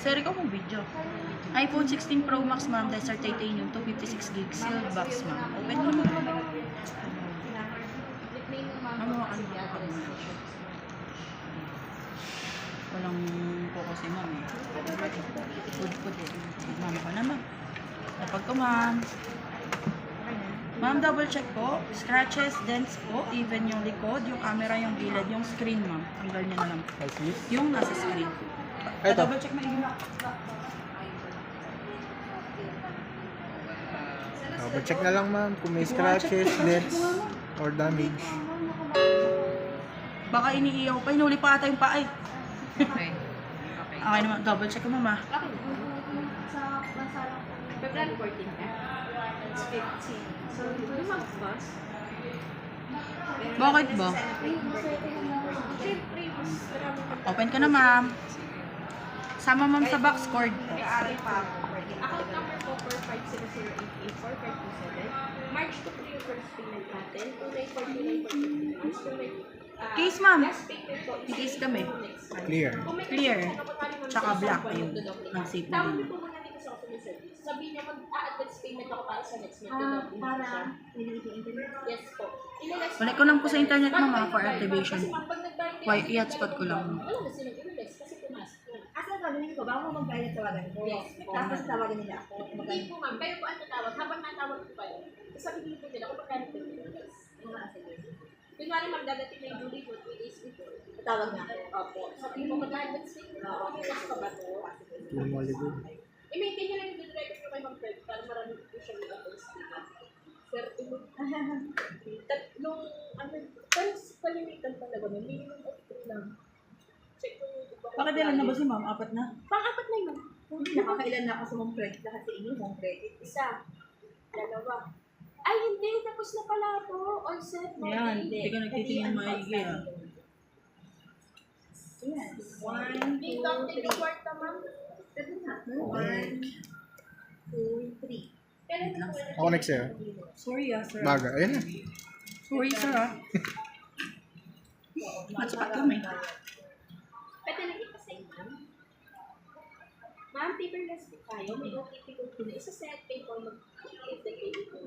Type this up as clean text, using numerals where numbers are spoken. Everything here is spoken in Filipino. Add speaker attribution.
Speaker 1: Sir, ikaw mong video. iPhone 16 Pro Max, ma'am. Desert Titanium, 256 GB. Sealed box, ma'am. Open mo naman. Walang po kasi, ma'am. Good eh. Ma'am ka naman. Kapag ko, ma'am. Ma'am, double check po. Scratches, dents po. Even yung likod, yung camera, yung gilid, yung screen, ma'am. Tanggal niya na lang. Yung nasa screen. Double check na yung
Speaker 2: Check na lang ma'am kung may scratches, dents, or damage.
Speaker 1: Baka iniiyaw pa. Hinuli pa ata yung paa eh.
Speaker 3: Okay.
Speaker 1: Okay naman. Double check ko, mama.
Speaker 3: Okay. Sa bansa lang po. February 14 ka? It's 15. So, yung mga boss?
Speaker 1: Bakit ba?
Speaker 3: Siyempre, mas marami ka.
Speaker 1: Open ko na, ma'am. Sama, ma'am, sa box cord.
Speaker 3: Nag-aaral pa ako. Account number po for 500884527. March 2 yung first payment natin. 2942942.
Speaker 1: Case, ma'am.
Speaker 3: Last payment po is
Speaker 1: Case kami.
Speaker 2: Clear.
Speaker 1: Clear. Tsaka black yun. Ang safe na
Speaker 3: Tawag
Speaker 1: din.
Speaker 3: niyo po muna dito sa customer service. Sabihin niya mag-a-advance payment ako para sa next month.
Speaker 4: Para internet?
Speaker 3: Yes po. Ililas
Speaker 1: Balik ko lang po sa internet, ma'am, for activation.
Speaker 3: Kasi pag nagbayad kayo,
Speaker 1: Why, i-hotspot ko lang.
Speaker 3: wala na silang ililas kasi pumasok na.
Speaker 4: Asa tawagan ko? Baka mo magbayad tawagan ko.
Speaker 3: Yes.
Speaker 4: Tapos tawagan nila ako.
Speaker 3: Hindi po ma'am, kayo po ang tatawag. Habang natawag po kayo, sabihin po nila kung magkano po yung ililas. Kunwari ma'am, dadating na yung due date 3 days before.
Speaker 4: Tatawag na ako.
Speaker 3: Opo. Sabihin mo mag-advance payment ako. Ililas ka ba to?
Speaker 2: Lumaligon.
Speaker 3: I-maintain nyo lang yung good record nyo kay Ma'am Fred para marami po siya yung advance payment. Sir, tatlong, pero kalimitan talaga nun, minimum of 3 lang. Check ko yung iba.
Speaker 1: Bakit ilan na ba si ma'am? Apat na?
Speaker 3: Pang-apat na yun.
Speaker 4: Hindi, nakakailan na ako sa mong credit. Lahat sa inyo, mong credit.
Speaker 3: Isa. Dalawa. Ay, hindi. Tapos na pala ito. All set. No,
Speaker 1: Ayan,
Speaker 3: hindi.
Speaker 1: hindi ka nagtitingin maigi ah.
Speaker 4: Ayan. 1, 2,
Speaker 3: Hindi counting the kwarta, ma'am.
Speaker 4: 1, 2, 3.
Speaker 3: Kailan na po ulit?
Speaker 2: Ako next sa'yo.
Speaker 1: Sorry ah, sir.
Speaker 2: Baga. Ayan na.
Speaker 1: Sorry, sir ah. Matsapat kami.
Speaker 3: Pwede lang ipasay, ma'am. Ma'am, paperless po tayo. May OTP ko po na isa set. Pay for mag-give the credit po.